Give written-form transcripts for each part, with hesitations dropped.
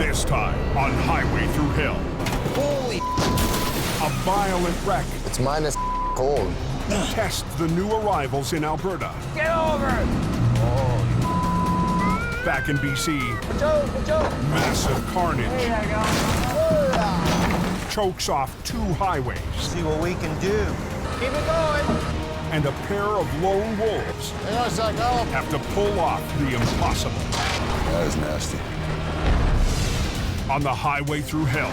This time on Highway Thru Hell. Holy! A violent wreck It's minus cold. tests the new arrivals in Alberta. Get over! Back in BC, massive carnage There you go. chokes off 2 highways See what we can do. Keep it going. and a pair of lone wolves have to pull off the impossible. That is nasty. On the Highway Thru Hell,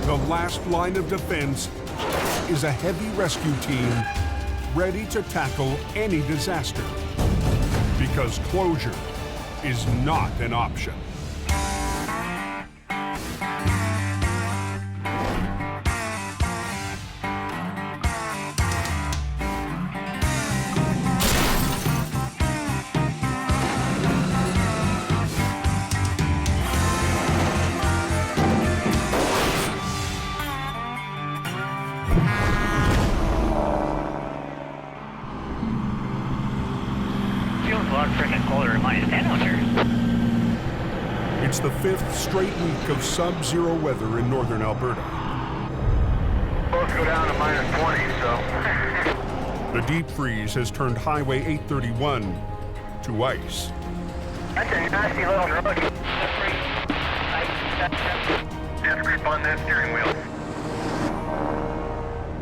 the last line of defense is a heavy rescue team ready to tackle any disaster, because closure is not an option. Feels a lot freaking colder than minus 10 out here. It's the 5th straight week of sub-zero weather in northern Alberta. Both go down to minus 20, so. The deep freeze has turned Highway 831 to ice. That's a nasty little road. Just grip on that steering wheel.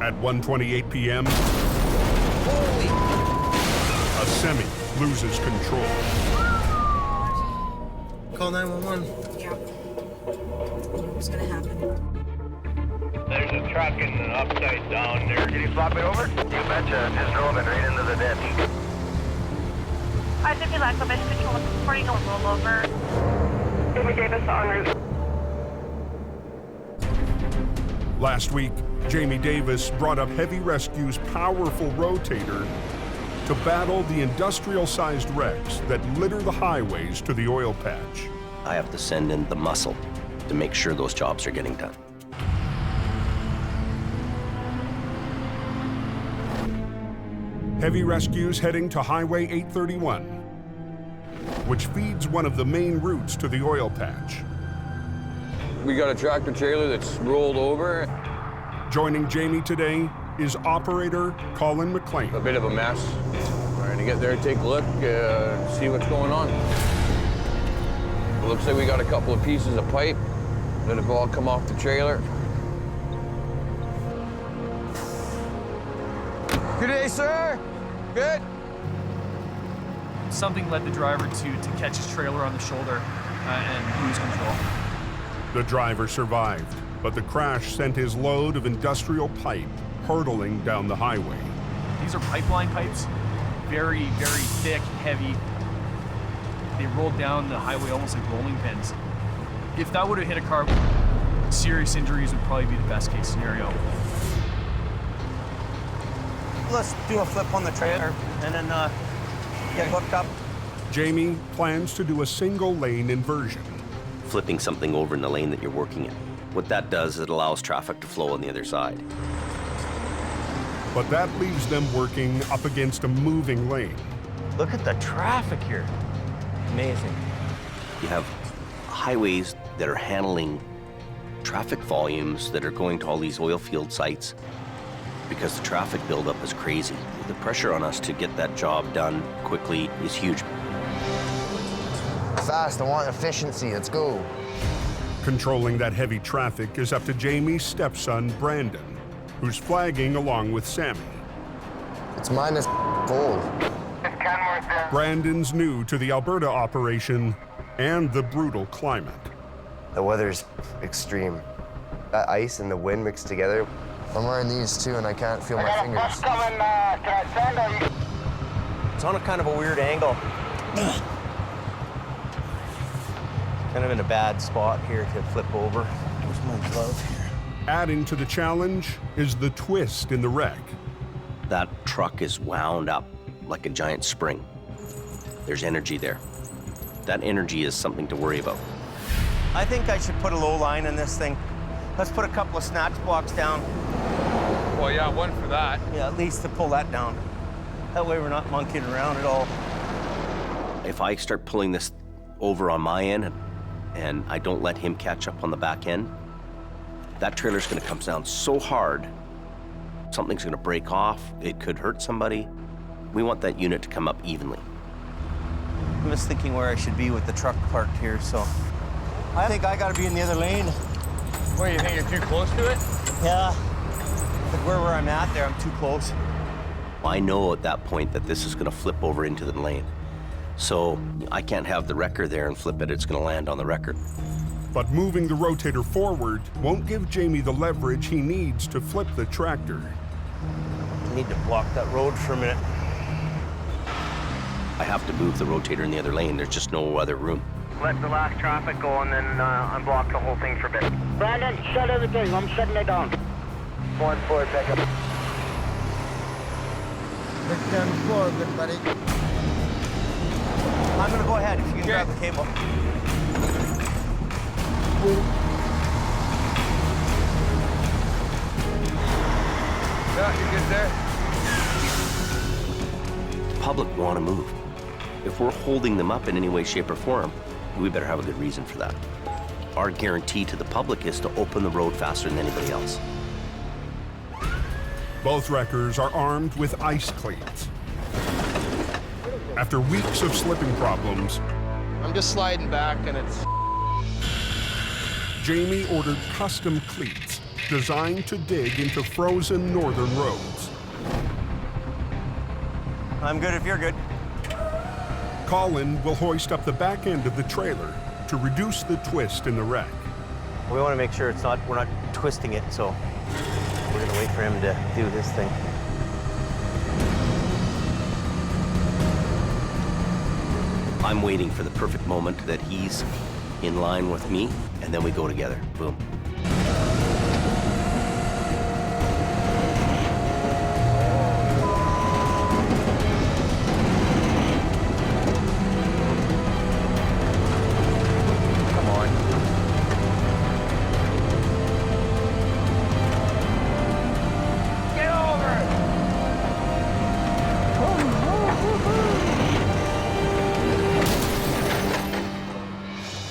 At 1:28 p.m., a semi loses control. Call 911. Yeah. What was gonna happen? There's a truck in the upside down there. Can you flop it over? You betcha. Just drove it right into the ditch. I think lack of best control reporting on rollover. Jamie Davis en route. Last week, Jamie Davis brought up Heavy Rescue's powerful rotator to battle the industrial-sized wrecks that litter the highways to the oil patch. I have to send in the muscle to make sure those jobs are getting done. Heavy Rescue's heading to Highway 831, which feeds one of the main routes to the oil patch. We got a tractor trailer that's rolled over. Joining Jamie today is operator Colin McLean. A bit of a mess. Trying to get there, take a look, see what's going on. It looks like we got a couple of pieces of pipe that have all come off the trailer. Good day, sir. Good. Something led the driver to catch his trailer on the shoulder and lose control. The driver survived, but the crash sent his load of industrial pipe hurtling down the highway. These are pipeline pipes, very, very thick, heavy. They rolled down the highway almost like rolling pins. If that would have hit a car, serious injuries would probably be the best case scenario. Let's do a flip on the trailer and then get hooked up. Jamie plans to do a single lane inversion. Flipping something over in the lane that you're working in. What that does, it allows traffic to flow on the other side. But that leaves them working up against a moving lane. Look at the traffic here. Amazing. You have highways that are handling traffic volumes that are going to all these oil field sites because the traffic buildup is crazy. The pressure on us to get that job done quickly is huge. Fast, I want efficiency. Let's go. Controlling that heavy traffic is up to Jamie's stepson, Brandon, who's flagging along with Sammy. It's minus cold. Brandon's new to the Alberta operation and the brutal climate. The weather's extreme. That ice and the wind mixed together. I'm wearing these too, and I can't feel my fingers. It's on a kind of a weird angle. Kind of in a bad spot here to flip over. Where's my glove here? Adding to the challenge is the twist in the wreck. That truck is wound up like a giant spring. There's energy there. That energy is something to worry about. I think I should put a low line in this thing. Let's put a couple of snatch blocks down. Well, yeah, one for that. Yeah, at least to pull that down. That way we're not monkeying around at all. If I start pulling this over on my end and I don't let him catch up on the back end, that trailer's gonna come down so hard, something's gonna break off, it could hurt somebody. We want that unit to come up evenly. I'm just thinking where I should be with the truck parked here, so I think I gotta be in the other lane. What, you think you're too close to it? Yeah, like where I'm at there, I'm too close. I know at that point that this is gonna flip over into the lane. So I can't have the wrecker there and flip it, it's gonna land on the wrecker. But moving the rotator forward won't give Jamie the leverage he needs to flip the tractor. I need to block that road for a minute. I have to move the rotator in the other lane, there's just no other room. Let the last traffic go and then unblock the whole thing for a bit. Brandon, shut everything. I'm shutting it down. Going forward, pickup. Look down the floor, good buddy. I'm gonna go ahead if you can grab the cable. Yeah, you get there? Public want to move. If we're holding them up in any way, shape, or form, we better have a good reason for that. Our guarantee to the public is to open the road faster than anybody else. Both wreckers are armed with ice cleats. After weeks of slipping problems, I'm just sliding back and it's... Jamie ordered custom cleats designed to dig into frozen northern roads. I'm good if you're good. Colin will hoist up the back end of the trailer to reduce the twist in the wreck. We want to make sure we're not twisting it, so we're gonna wait for him to do his thing. I'm waiting for the perfect moment that he's in line with me, and then we go together. Boom.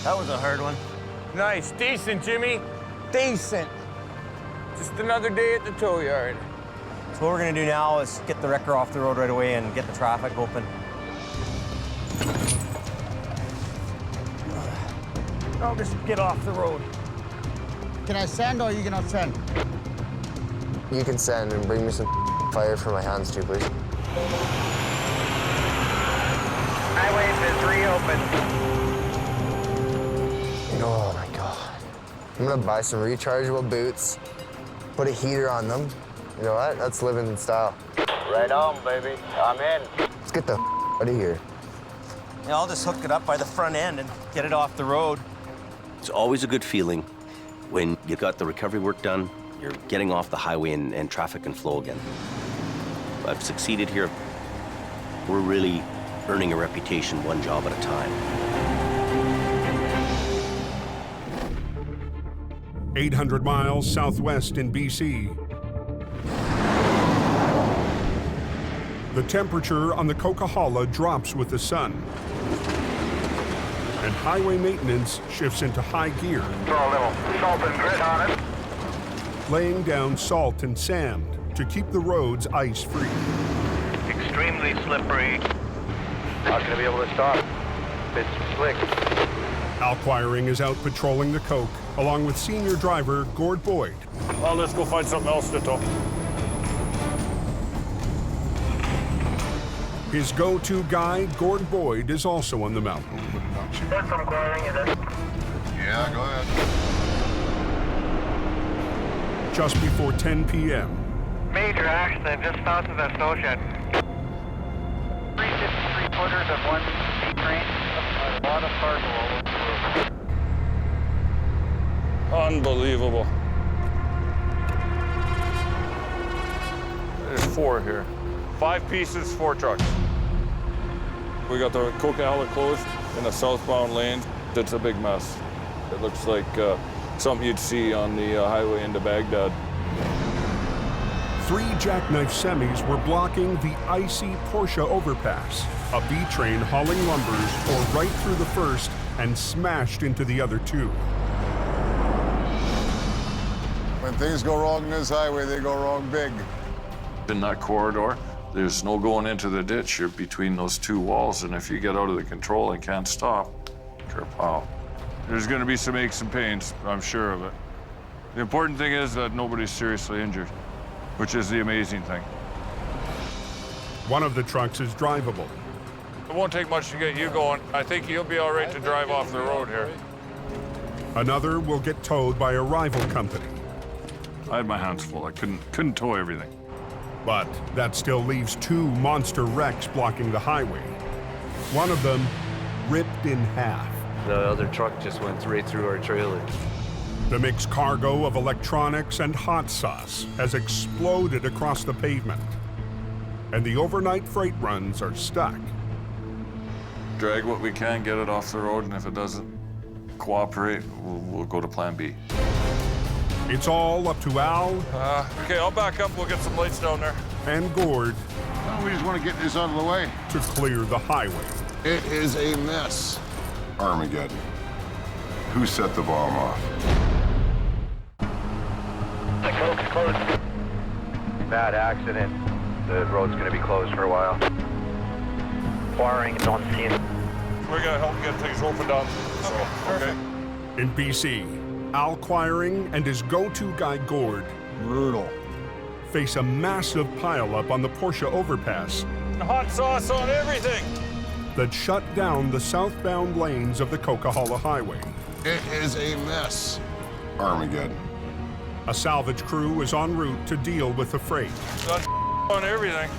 That was a hard one. Nice, decent, Jimmy. Decent. Just another day at the tow yard. So what we're gonna do now is get the wrecker off the road right away and get the traffic open. I'll just get off the road. Can I send or are you gonna send? You can send and bring me some fire for my hands too, please. Highway is reopened. Oh my God. I'm gonna buy some rechargeable boots, put a heater on them. You know what? That's living in style. Right on, baby. I'm in. Let's get the out of here. Yeah, I'll just hook it up by the front end and get it off the road. It's always a good feeling when you got the recovery work done, you're getting off the highway and traffic can flow again. I've succeeded here. We're really earning a reputation one job at a time. 800 miles southwest in BC. The temperature on the Coquihalla drops with the sun, and highway maintenance shifts into high gear, Throw a little salt and grit on it. laying down salt and sand to keep the roads ice-free. Extremely slippery. Not gonna be able to stop. It's slick. Al Quiring is out patrolling the Coke, along with senior driver Gord Boyd. Well, let's go find something else to tow. His go-to guy, Gord Boyd, is also on the mountain. There's some glaring in it. Yeah, go ahead. Just before 10 p.m., Major accident just south of that snow shed. 3 53-footers of one train. A lot of cargo all over the road. Unbelievable. There's 4 here. 5 pieces, 4 trucks. We got the Coquihalla closed in the southbound lane. It's a big mess. It looks like something you'd see on the highway into Baghdad. 3 jackknife semis were blocking the icy Porsche overpass. A B train hauling lumbers tore right through the first and smashed into the other 2. When things go wrong in this highway, they go wrong big. In that corridor, there's no going into the ditch. You're between those 2 walls, and if you get out of the control and can't stop, kerpow. There's gonna be some aches and pains, I'm sure of it. The important thing is that nobody's seriously injured, which is the amazing thing. One of the trucks is drivable. It won't take much to get you going. I think you'll be all right to drive off the road here. Another will get towed by a rival company. I had my hands full. I couldn't tow everything. But that still leaves 2 monster wrecks blocking the highway. One of them ripped in half. The other truck just went right through our trailer. The mixed cargo of electronics and hot sauce has exploded across the pavement. And the overnight freight runs are stuck. Drag what we can, get it off the road, and if it doesn't cooperate, we'll go to plan B. It's all up to Al. Okay, I'll back up. We'll get some lights down there. And Gord. Well, we just want to get this out of the way. To clear the highway. It is a mess. Armageddon. Who set the bomb off? The coke's closed. Bad accident. The road's gonna be closed for a while. Wiring is on scene. We're gonna help get things opened up. Okay. In BC, Al Quiring and his go-to guy Gord, Brutal, face a massive pileup on the Porsche overpass. Hot sauce on everything. That shut down the southbound lanes of the Coquihalla Highway. It is a mess. Armageddon. A salvage crew is en route to deal with the freight. Got on everything.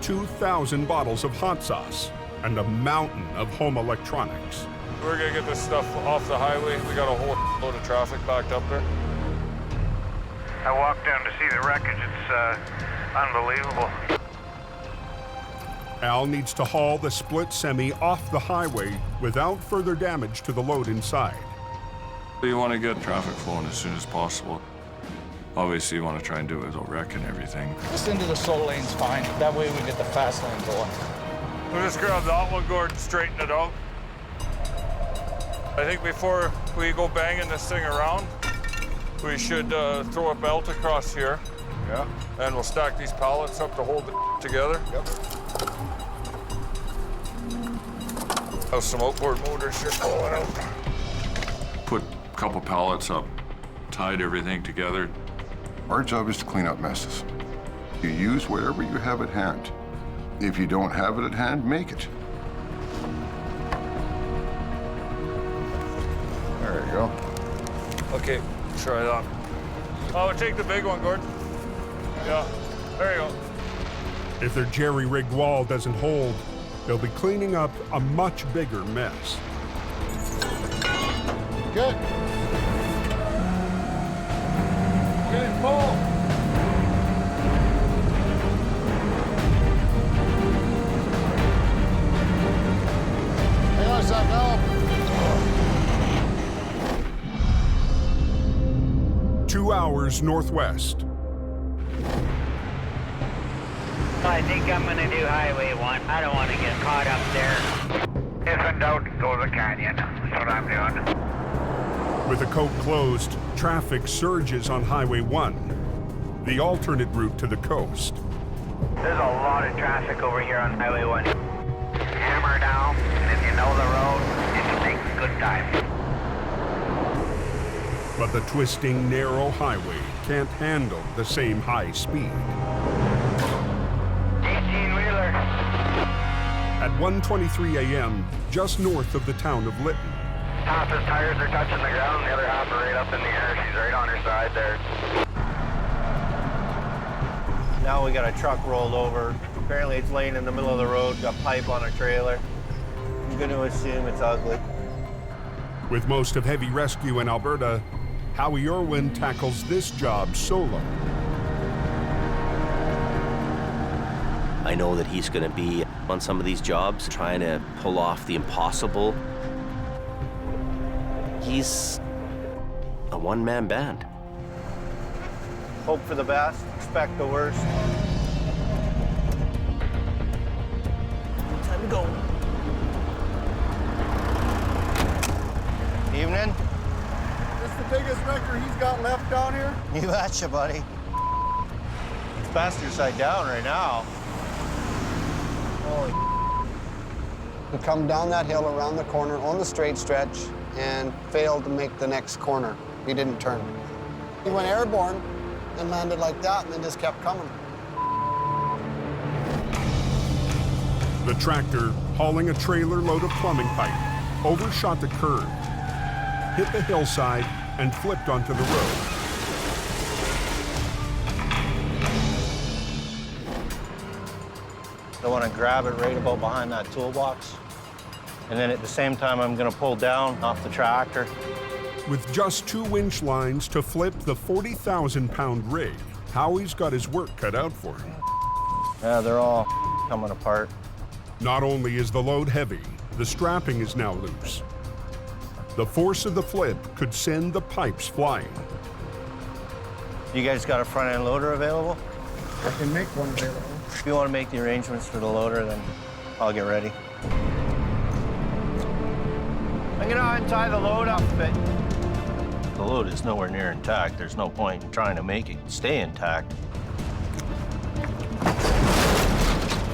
2,000 bottles of hot sauce and a mountain of home electronics. We're gonna get this stuff off the highway. We got a whole load of traffic backed up there. I walked down to see the wreckage. It's unbelievable. Al needs to haul the split semi off the highway without further damage to the load inside. You want to get traffic flowing as soon as possible. Obviously, you want to try and do it without wrecking everything. Just into the slow lane's fine. That way we get the fast lane going. We'll just grab that one, Gordon, straighten it out. I think before we go banging this thing around, we should throw a belt across here. Yeah. And we'll stack these pallets up to hold it together. Yep. Have some outboard motors here going out. Put a couple pallets up, tied everything together. Our job is to clean up messes. You use whatever you have at hand. If you don't have it at hand, make it. There you go. Okay, try that. Oh, take the big one, Gordon. Yeah, there you go. If their jerry-rigged wall doesn't hold, they'll be cleaning up a much bigger mess. Good. Okay, pull. Hang on a sec, Al. 2 hours northwest. I think I'm gonna do Highway 1. I don't want to get caught up there. If in doubt, go to the canyon. That's what I'm doing. With the coke closed, traffic surges on Highway 1, the alternate route to the coast. There's a lot of traffic over here on Highway 1. Hammer down, and if you know the road, it takes a good time. But the twisting, narrow highway can't handle the same high speed. 18-wheeler. At 1:23 a.m., just north of the town of Lytton, Half his tires are touching the ground, the other half are right up in the air. She's right on her side there. Now we got a truck rolled over. Apparently it's laying in the middle of the road, got pipe on a trailer. I'm gonna assume it's ugly. with most of heavy rescue in Alberta, Howie Irwin tackles this job solo. I know that he's going to be on some of these jobs trying to pull off the impossible. He's a one-man band. Hope for the best, expect the worst. Time to go. Evening. This the biggest wrecker he's got left down here? You betcha, buddy. It's faster side down right now. Holy. We come down that hill around the corner on the straight stretch and failed to make the next corner. He didn't turn. He went airborne and landed like that and then just kept coming. The tractor, hauling a trailer load of plumbing pipe, overshot the curb, hit the hillside, and flipped onto the road. I want to grab it right about behind that toolbox. And then at the same time, I'm going to pull down off the tractor. With just 2 winch lines to flip the 40,000-pound rig, Howie's got his work cut out for him. Yeah, they're all coming apart. Not only is the load heavy, the strapping is now loose. The force of the flip could send the pipes flying. You guys got a front end loader available? I can make one available. If you want to make the arrangements for the loader, then I'll get ready. I'm going to untie the load up a bit. The load is nowhere near intact. There's no point in trying to make it stay intact.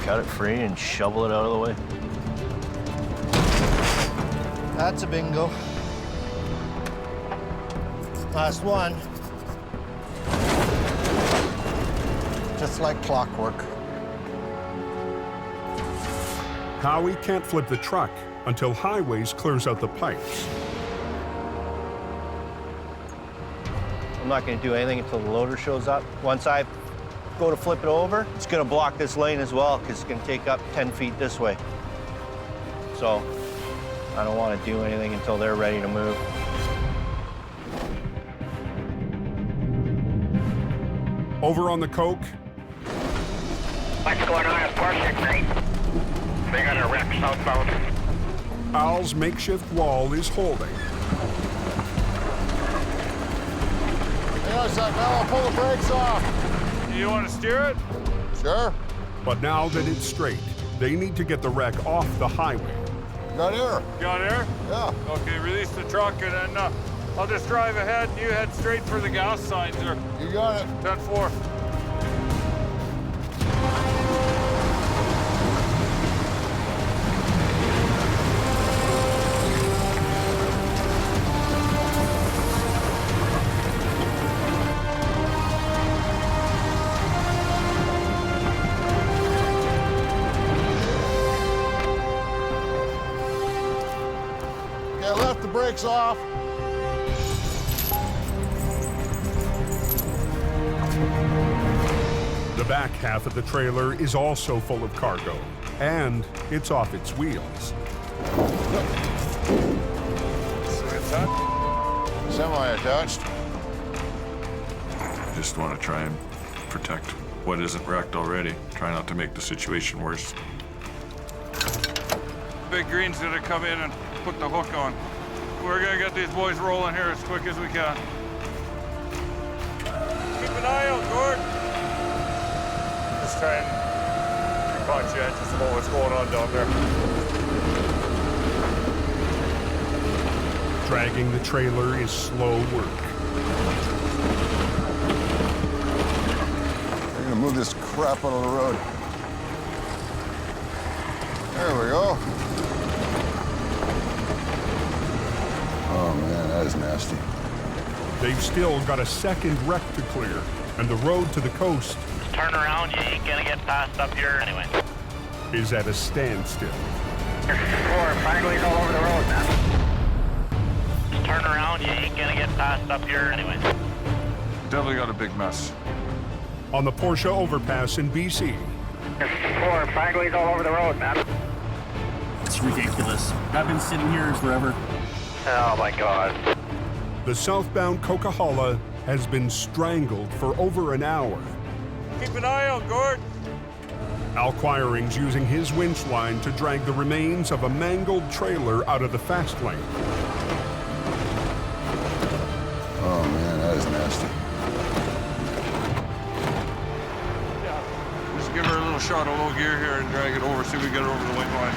Cut it free and shovel it out of the way. That's a bingo. Last one. Just like clockwork. Howie can't flip the truck until Highways clears out the pipes. I'm not going to do anything until the loader shows up. Once I go to flip it over, it's going to block this lane as well because it's going to take up 10 feet this way. So I don't want to do anything until they're ready to move. Over on the Coke, What's going on at Porsche Street? They got a wreck southbound. Al's makeshift wall is holding. Hang on a sec, now I'll pull the brakes off. You want to steer it? Sure. But now that it's straight, they need to get the wreck off the highway. Got air. Got air? Yeah. Okay, release the truck and then I'll just drive ahead and you head straight for the gas signs there. You got it. 10-4. Okay, I left the brakes off. The back half of the trailer is also full of cargo, and it's off its wheels. Semi-attached. Just want to try and protect what isn't wrecked already. Try not to make the situation worse. Big Green's gonna come in and put the hook on. We're gonna get these boys rolling here as quick as we can. Keep an eye out, Gord. Just try and be conscientious about what's going on down there. Dragging the trailer is slow work. We're gonna move this crap out of the road. There we go. Oh man, that is nasty. They've still got a second wreck to clear, and the road to the coast Turn around, you ain't gonna get past up here anyway. is at a standstill. There's 4 Frankly's all over the road, man. Turn around, you ain't gonna get past up here anyway. Definitely got a big mess. On the Porsche overpass in BC, There's 4 Frankly's all over the road, man. It's ridiculous. I've been sitting here forever. Oh my God. the southbound Coquihalla has been strangled for over an hour. Keep an eye out, Gord. Al Quiring's using his winch line to drag the remains of a mangled trailer out of the fast lane. Oh man, that is nasty. shot of low gear here and drag it over, see if we get it over the white line.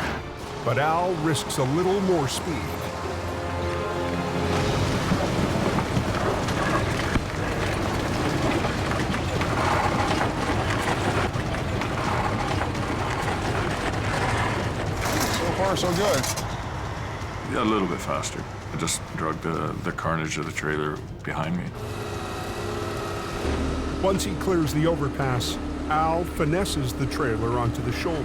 But Al risks a little more speed. So far, so good. Yeah, a little bit faster. I just dragged the carnage of the trailer behind me. Once he clears the overpass, Al finesses the trailer onto the shoulder.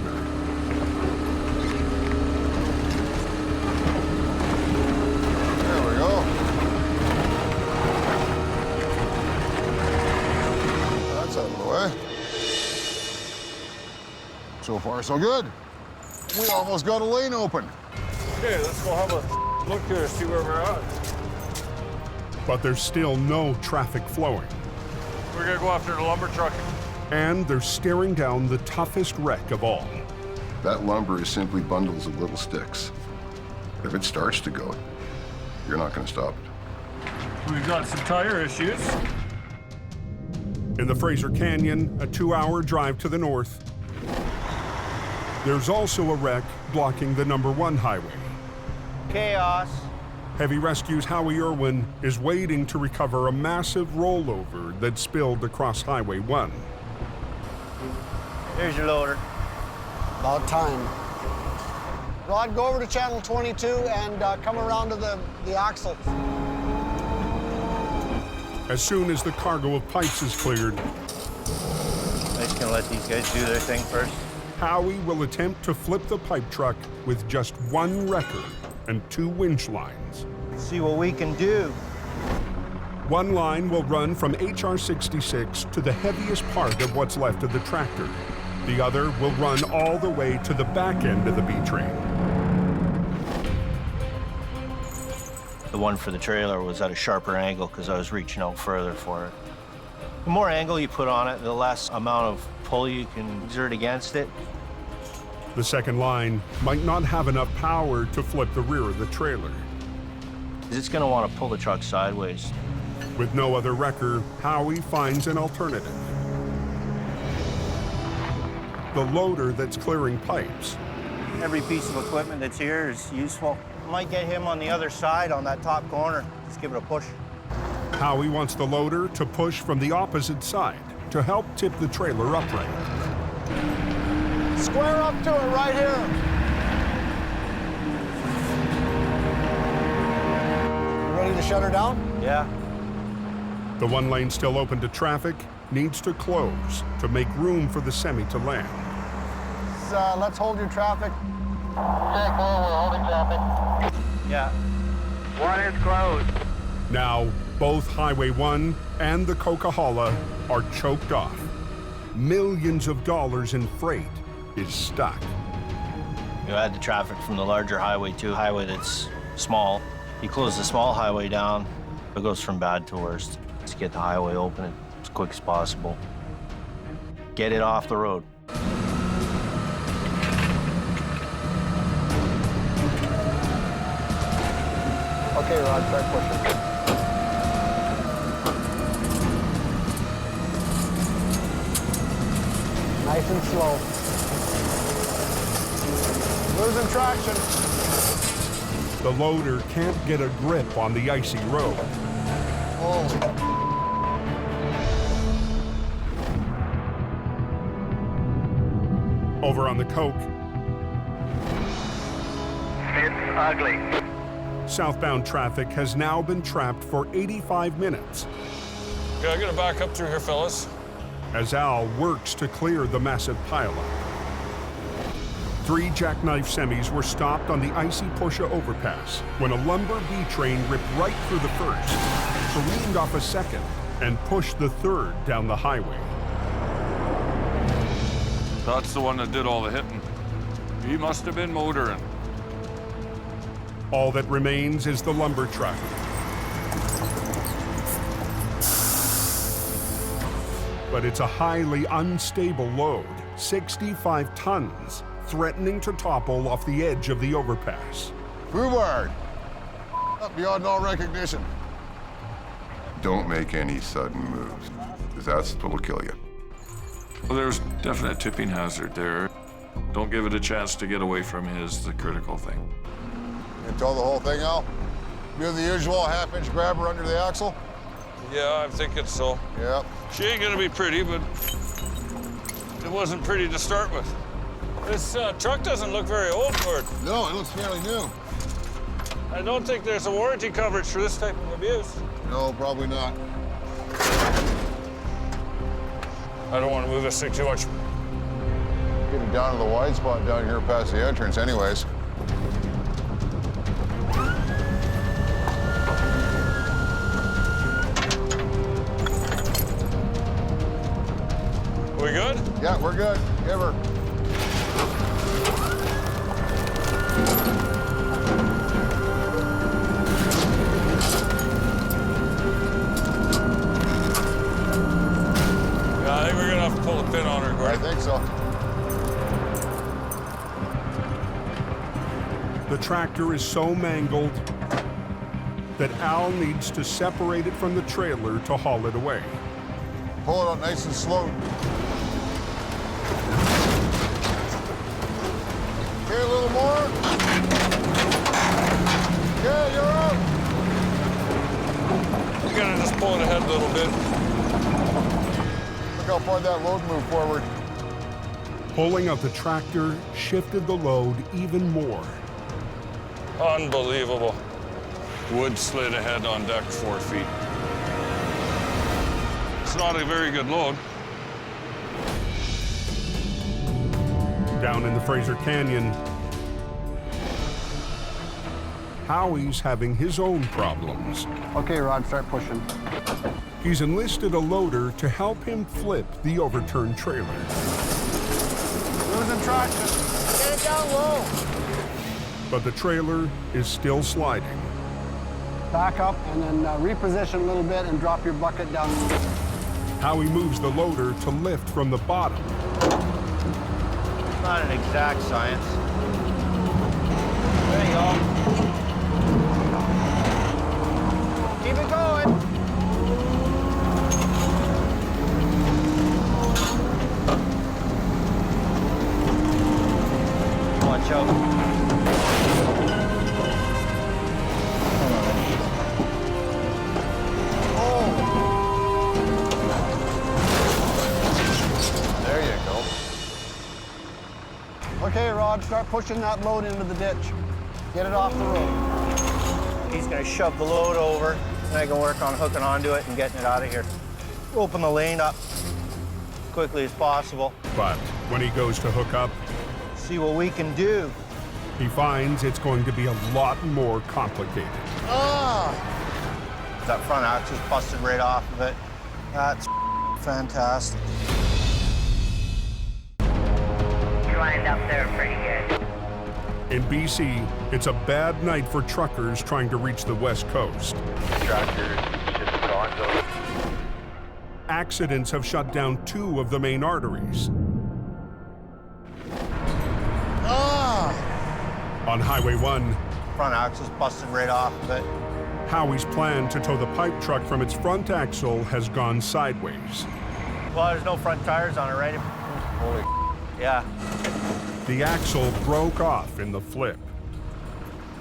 There we go. That's out of the way. So far, so good. We almost got a lane open. Okay, let's go have a look here, see where we're at. But there's still no traffic flowing. We're gonna go after the lumber truck. And they're staring down the toughest wreck of all. That lumber is simply bundles of little sticks. If it starts to go, you're not going to stop it. We've got some tire issues. In the Fraser Canyon, a 2-hour drive to the north, there's also a wreck blocking the #1 highway. Chaos. Heavy Rescue's Howie Irwin is waiting to recover a massive rollover that spilled across Highway 1. There's your loader. About time. Rod, go over to channel 22 and come around to the axle. As soon as the cargo of pipes is cleared, I'm just gonna let these guys do their thing first. Howie will attempt to flip the pipe truck with just 1 wrecker and 2 winch lines. See what we can do. One line will run from HR 66 to the heaviest part of what's left of the tractor. The other will run all the way to the back end of the B-train. The one for the trailer was at a sharper angle because I was reaching out further for it. The more angle you put on it, the less amount of pull you can exert against it. The second line might not have enough power to flip the rear of the trailer. It's gonna want to pull the truck sideways. With no other wrecker, Howie finds an alternative. The loader that's clearing pipes. Every piece of equipment that's here is useful. Might get him on the other side on that top corner. Just give it a push. Howie wants the loader to push from the opposite side to help tip the trailer upright. Square up to it right here. You ready to shut her down? Yeah. The one lane still open to traffic needs to close to make room for the semi to land. Let's hold your traffic. Check, we're holding traffic. Yeah. 1 is closed. Now, both Highway 1 and the Coca-Cola are choked off. Millions of dollars in freight is stuck. You add the traffic from the larger highway to a highway that's small. You close the small highway down, it goes from bad to worse. Just get the highway open as quick as possible. Get it off the road. Okay, Rod, start pushing. Nice and slow. Losing traction. The loader can't get a grip on the icy road. Oh. Over on the Coke, It's ugly. southbound traffic has now been trapped for 85 minutes Okay, I'm gonna back up through here, fellas. as Al works to clear the massive pileup. 3 jackknife semis were stopped on the icy Porsche overpass when a lumber B-train ripped right through the first, careened off a second, and pushed the third down the highway. That's the one that did all the hitting. He must have been motoring. All that remains is the lumber truck. But it's a highly unstable load, 65 tons, threatening to topple off the edge of the overpass. Rhubarb. Up beyond all recognition. Don't make any sudden moves, because that's what'll kill you. Well, there's definite tipping hazard there. Don't give it a chance to get away from you is the critical thing. You tow the whole thing out? Do the usual half-inch grabber under the axle? Yeah, I'm thinking so. Yep. She ain't gonna be pretty, but it wasn't pretty to start with. This truck doesn't look very old for it. No, it looks fairly new. I don't think there's a warranty coverage for this type of abuse. No, probably not. I don't want to move this thing too much. Getting down to the wide spot down here past the entrance anyways. We good? Yeah, we're good. Give her. Yeah, I think we're gonna have to pull a pin on her, Gordon. I think so. The tractor is so mangled that Al needs to separate it from the trailer to haul it away. Pull it out nice and slow. Okay, a little more. Yeah, you're out. We're gonna just pull it ahead a little bit. Look how far that load moved forward. Pulling of the tractor shifted the load even more. Unbelievable. Wood slid ahead on deck 4 feet. It's not a very good load. Down in the Fraser Canyon, Howie's having his own problems. Okay, Rod, start pushing. He's enlisted a loader to help him flip the overturned trailer. Losing traction. Get it down low. But the trailer is still sliding. Back up and then reposition a little bit and drop your bucket down. Howie moves the loader to lift from the bottom. Not an exact science. There you go. Keep it going. Watch out. There you go. Okay, Rod, start pushing that load into the ditch. Get it off the road. He's gonna shove the load over, and I can work on hooking onto it and getting it out of here. Open the lane up as quickly as possible. But when he goes to hook up, see what we can do. He finds it's going to be a lot more complicated. Ah! That front axle's busted right off of it. That's fantastic. You lined up there pretty good. In BC, it's a bad night for truckers trying to reach the West Coast. Accidents have shut down 2 of the main arteries. Ah! On Highway 1, front axle's busted right off of it. Howie's plan to tow the pipe truck from its front axle has gone sideways. Well, there's no front tires on it, right? Holy yeah. The axle broke off in the flip.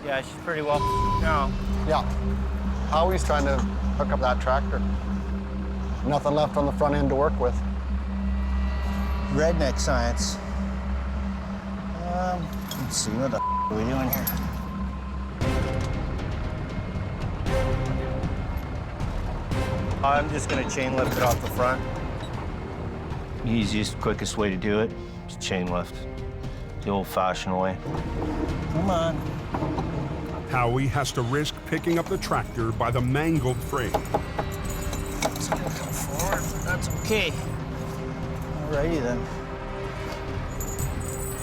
Yeah, she's pretty well now. Yeah. Howie's trying to hook up that tractor. Nothing left on the front end to work with. Redneck science. Let's see, what the are we doing here? I'm just gonna chain lift it off the front. Easiest, quickest way to do it is chain lift. The old-fashioned way. Come on. Howie has to risk picking up the tractor by the mangled frame. It's gonna come forward, but that's okay. Alrighty then.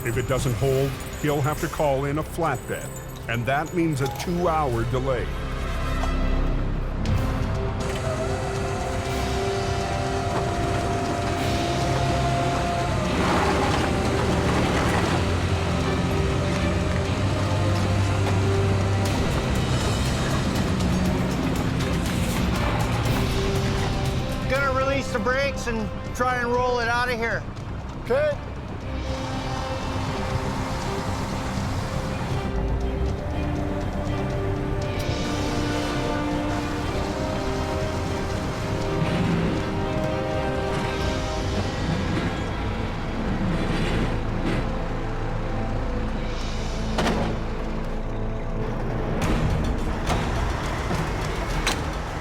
If it doesn't hold, he'll have to call in a flatbed, and that means a 2-hour delay. Gonna release the brakes and try and roll it out of here. Okay.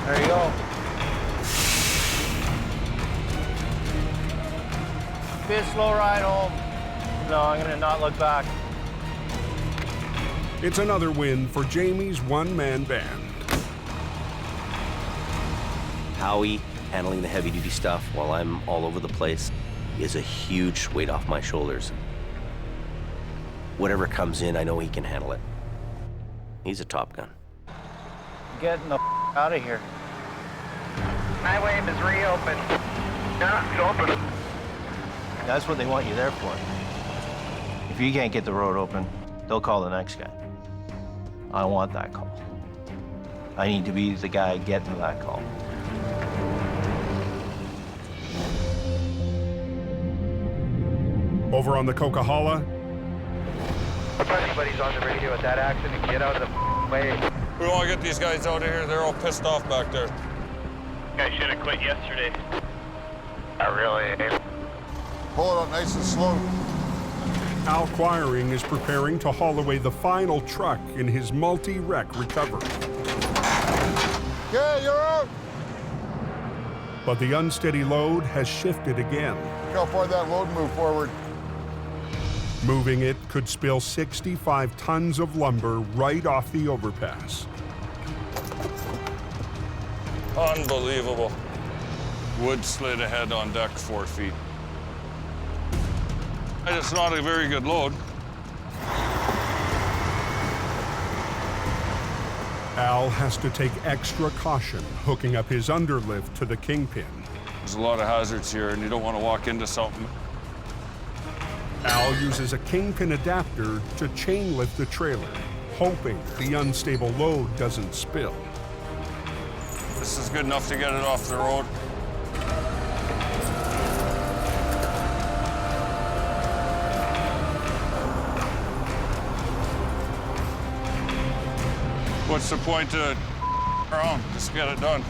There you go. Be a slow ride home. No, I'm gonna not look back. It's another win for Jamie's one-man band. Howie handling the heavy-duty stuff while I'm all over the place is a huge weight off my shoulders. Whatever comes in, I know he can handle it. He's a Top Gun. Getting the out of here. Highway is reopened. Yeah, it's open. That's what they want you there for. If you can't get the road open, they'll call the next guy. I want that call. I need to be the guy getting that call. Over on the Coquihalla, If anybody's on the radio with that accident, get out of the way. We want to get these guys out of here. They're all pissed off back there. I should have quit yesterday. I really. Pull it up nice and slow. Al Quiring is preparing to haul away the final truck in his multi-wreck recovery. Okay, you're out. But the unsteady load has shifted again. Look how far that load moved forward. Moving it could spill 65 tons of lumber right off the overpass. Unbelievable. Wood slid ahead on deck 4 feet. And it's not a very good load. Al has to take extra caution hooking up his underlift to the kingpin. There's a lot of hazards here, and you don't want to walk into something. Al uses a kingpin adapter to chain lift the trailer, hoping the unstable load doesn't spill. This is good enough to get it off the road. What's the point to around? Just get it done.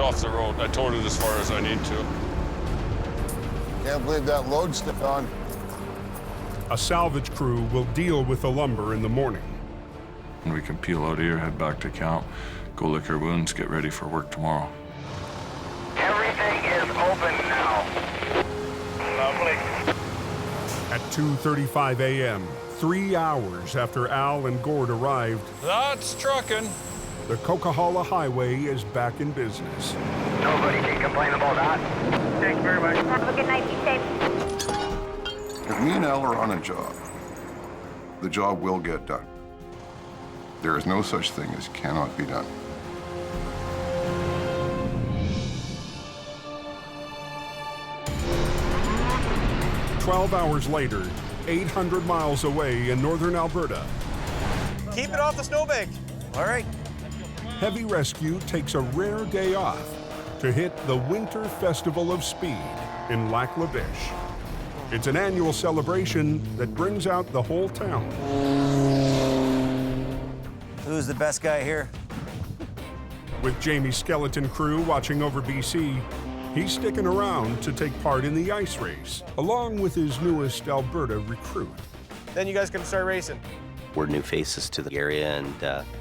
Off the road. I towed it as far as I need to. Can't believe that load stepped on. A salvage crew will deal with the lumber in the morning. And we can peel out here, head back to camp, go lick our wounds, get ready for work tomorrow. Everything is open now. Lovely. At 2:35 a.m., 3 hours after Al and Gord arrived, That's trucking. the Coquihalla Highway is back in business. Nobody can complain about that. Thanks very much. Have a good night. Be safe. If me and Al are on a job, the job will get done. There is no such thing as cannot be done. "12 hours later, 800 miles away in northern Alberta, Keep it off the snowbank. All right. Heavy Rescue takes a rare day off to hit the Winter Festival of Speed in Lac La Biche. It's an annual celebration that brings out the whole town. Who's the best guy here? With Jamie's skeleton crew watching over BC, he's sticking around to take part in the ice race, along with his newest Alberta recruit. Then you guys can start racing. We're new faces to the area, and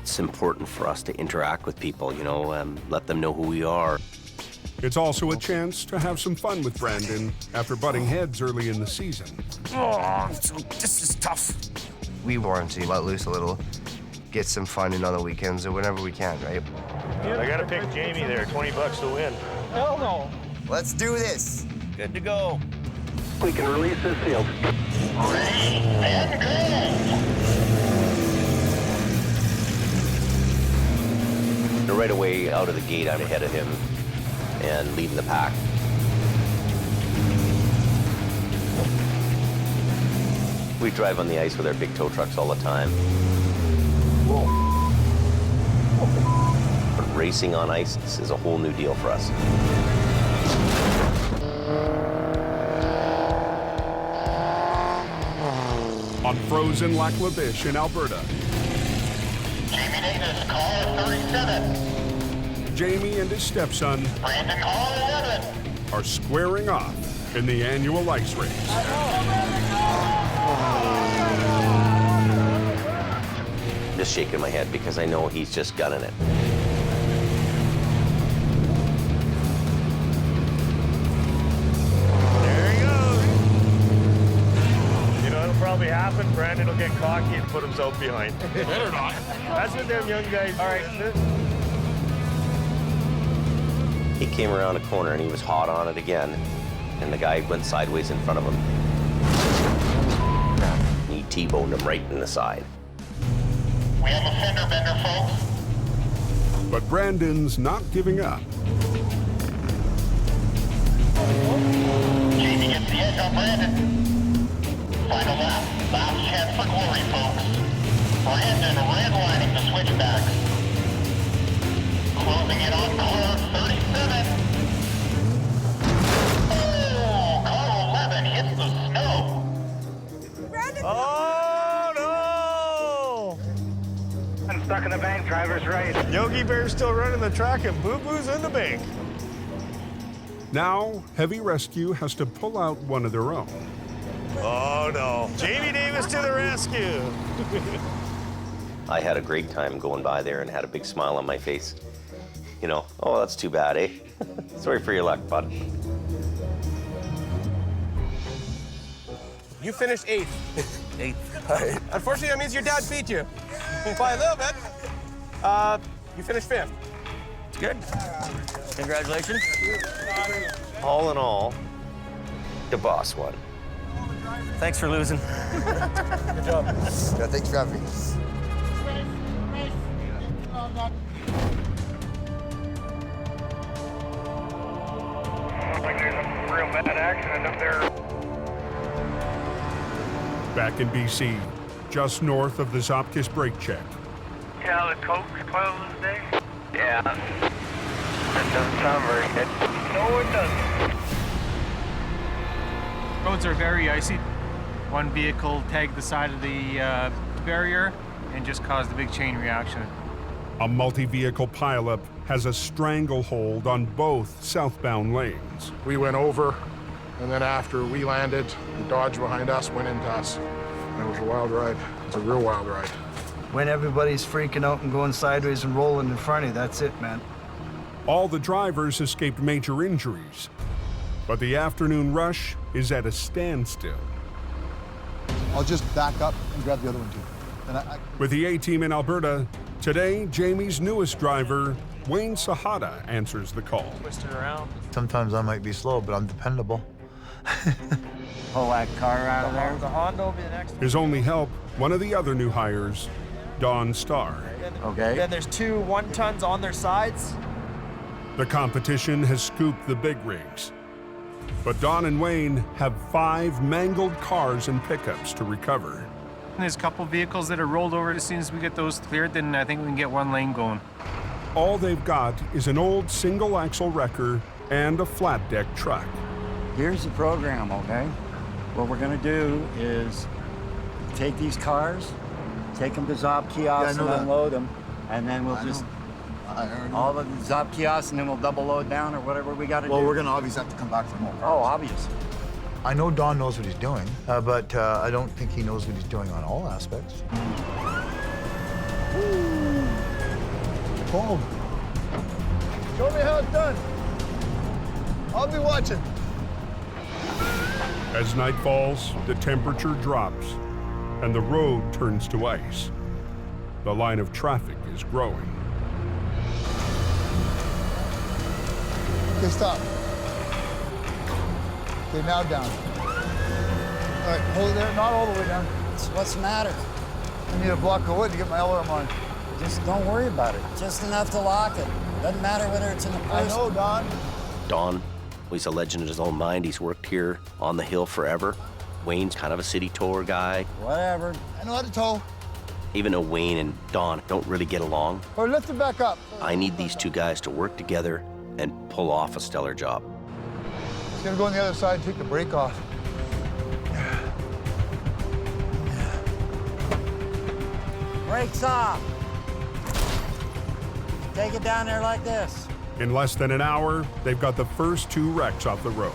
it's important for us to interact with people, you know, let them know who we are. It's also a chance to have some fun with Brandon after butting heads early in the season. Oh, this is tough. We want to let loose a little, get some fun in on the weekends or whenever we can, right? I gotta pick Jamie there, 20 bucks to win. Hell no. Let's do this. Good to go. We can release this field. And right away out of the gate, I'm ahead of him and leading the pack. We drive on the ice with our big tow trucks all the time. But racing on ice is a whole new deal for us. On frozen Lac La Biche in Alberta. Jamie Davis, caller 37. Jamie and his stepson Brandon, caller 11. are squaring off in the annual ice race. Just shaking my head because I know he's just gunning it. There he goes. You know what'll probably happen? Brandon will get cocky and put himself behind. Better not. That's what them young guys. All right. He came around a corner and he was hot on it again, and the guy went sideways in front of him. And he T-boned him right in the side. We have a fender bender, folks. But Brandon's not giving up. Jamie gets the edge on Brandon. Final lap. Last chance for glory, folks. Brandon redlining the switchbacks. Closing in on car 37. Oh, car 11 hits the snow. Oh, no! I'm stuck in the bank, driver's right. Yogi Bear's still running the track and Boo Boo's in the bank. Now, Heavy Rescue has to pull out one of their own. Oh, no. Jamie Davis to the rescue. I had a great time going by there and had a big smile on my face. You know, oh, that's too bad, eh? Sorry for your luck, bud. You finished 8th. 8th. Unfortunately, that means your dad beat you by a little bit. You finished 5th. It's good. Congratulations. All in all, the boss won. Thanks for losing. Good job. Yeah, thanks for having me. Looks like there's a real bad accident up there. Back in BC, just north of the Zopkis brake check. Yeah, the coke's closed today. Yeah. That doesn't sound very good. No, it doesn't. Roads are very icy. One vehicle tagged the side of the barrier and just caused a big chain reaction. A multi-vehicle pileup has a stranglehold on both southbound lanes. We went over, and then after we landed, the Dodge behind us went into us. And it was a wild ride. It's a real wild ride. When everybody's freaking out and going sideways and rolling in front of you, that's it, man. All the drivers escaped major injuries, but the afternoon rush is at a standstill. I'll just back up and grab the other one too. And With the A-team in Alberta, today Jamie's newest driver, Wayne Sahada, answers the call. Twist it around. Sometimes I might be slow, but I'm dependable. Pull that car out of there. The Honda will be the next one. His only help, one of the other new hires, Don Starr. Okay. Then there's 2 1-tons on their sides. The competition has scooped the big rigs. But Don and Wayne have 5 mangled cars and pickups to recover. There's a couple vehicles that are rolled over. As soon as we get those cleared, then I think we can get 1 lane going. All they've got is an old single-axle wrecker and a flat-deck truck. Here's the program, okay? What we're gonna do is take these cars, take them to Zop kiosks and unload them, and then we'll just all the Zop kiosks, and then we'll double load down or whatever we gotta do. Well, we're gonna obviously have to come back for more cars. Oh, obvious. I know Don knows what he's doing, but I don't think he knows what he's doing on all aspects. Cold. Show me how it's done. I'll be watching. As night falls, the temperature drops, and the road turns to ice. The line of traffic is growing. Okay, stop. Okay, now down. All right, hold it there, not all the way down. What's the matter? I need a block of wood to get my alarm on. Just don't worry about it. Just enough to lock it. Doesn't matter whether it's in the first. I know, Don. Don, well, he's a legend in his own mind. He's worked here on the hill forever. Wayne's kind of a city tour guy. Whatever. I know how to tow. Even though Wayne and Don don't really get along, Or lift it back up. I need these two guys to work together and pull off a stellar job. He's gonna go on the other side and take the brake off. Brakes off. Take it down there like this. In less than an hour, they've got the first 2 wrecks off the road.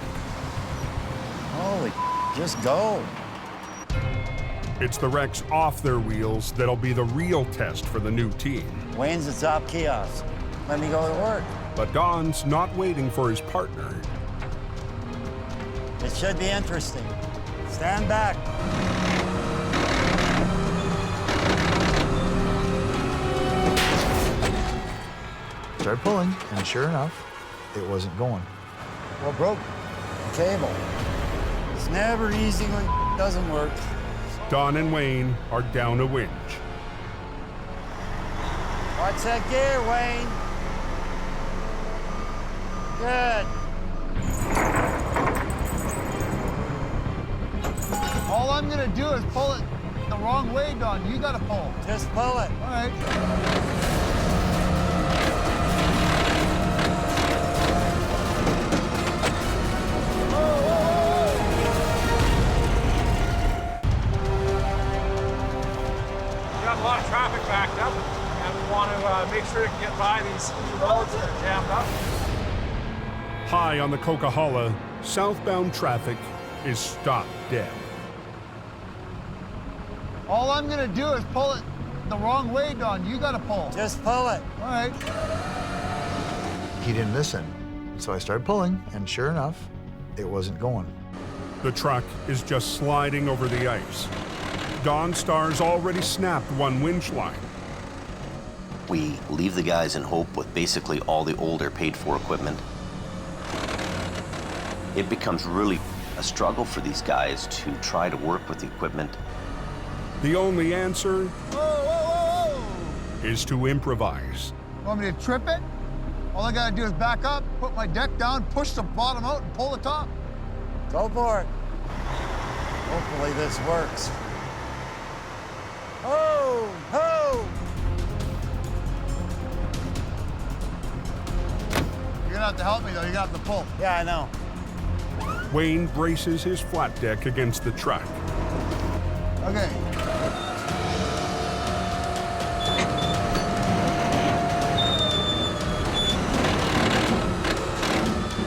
Holy, just go. It's the wrecks off their wheels that'll be the real test for the new team. Wayne's the top kiosk. Let me go to work. But Don's not waiting for his partner. It should be interesting. Stand back. Started pulling, and sure enough, it wasn't going. What broke? The cable. It's never easy when it doesn't work. Don and Wayne are down a winch. Watch that gear, Wayne. Good. All I'm gonna do is pull it the wrong way, Don. You gotta pull. Just pull it. All right. Got a lot of traffic backed up, and we want to make sure we can get by these roads that are jammed up. High on the Coquihalla, southbound traffic is stopped dead. All I'm gonna do is pull it the wrong way, Don. You gotta pull. Just pull it. All right. He didn't listen. So I started pulling, and sure enough, it wasn't going. The truck is just sliding over the ice. Don Star's already snapped one winch line. We leave the guys in Hope with basically all the older paid-for equipment. It becomes really a struggle for these guys to try to work with the equipment. The only answer is to improvise. You want me to trip it? All I gotta do is back up, put my deck down, push the bottom out, and pull the top. Go for it. Hopefully this works. Oh, oh! You're gonna have to help me, though. You're gonna have to pull. Yeah, I know. Wayne braces his flat deck against the truck. Okay.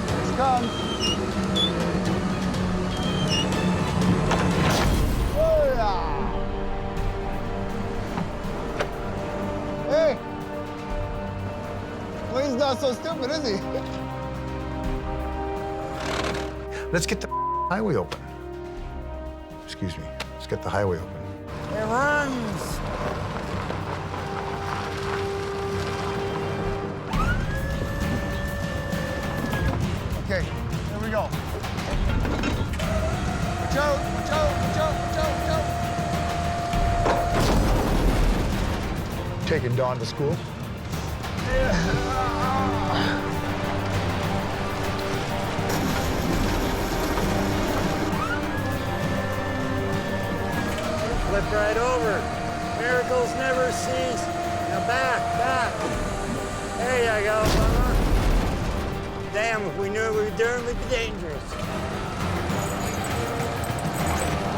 Here it comes. Oh, yeah. Hey! Wayne's not so stupid, is he? Let's get the highway open. Excuse me. Let's get the highway open. It runs. Okay, here we go. Watch out, watch out, watch out, watch out, watch out. Taking Dawn to school. Flip right over. Miracles never cease. Now back, back. There you go, mama. Damn, if we knew what we were doing, we'd be dangerous.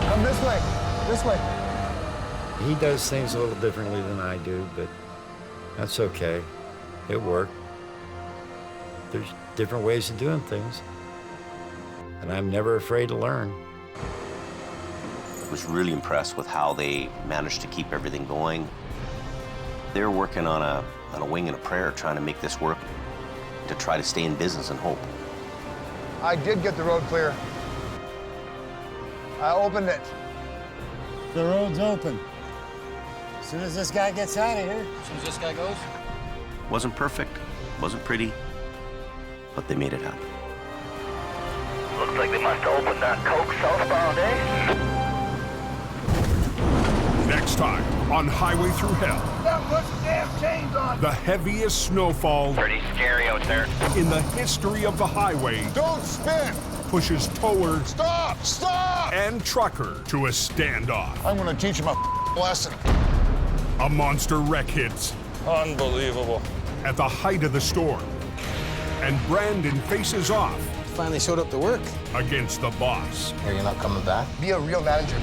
Come this way, this way. He does things a little differently than I do, but that's okay. It worked. There's different ways of doing things, and I'm never afraid to learn. I was really impressed with how they managed to keep everything going. They're working on a wing and a prayer, trying to make this work, to try to stay in business and hope. I did get the road clear. I opened it. The road's open. As soon as this guy gets out of here. As soon as this guy goes. Wasn't perfect, wasn't pretty, but they made it happen. Looks like they must have opened that Coke southbound, eh? Next Next time on Highway Thru Hell. Now put some damn chains on. The heaviest snowfall Pretty scary out there. in the history of the highway Don't spin. pushes tower Stop! Stop! and trucker to a standoff. I'm gonna teach him a lesson. A monster wreck hits Unbelievable. at the height of the storm, and Brandon faces off Finally showed up to work. against the boss. Are you not coming back? Be a real manager.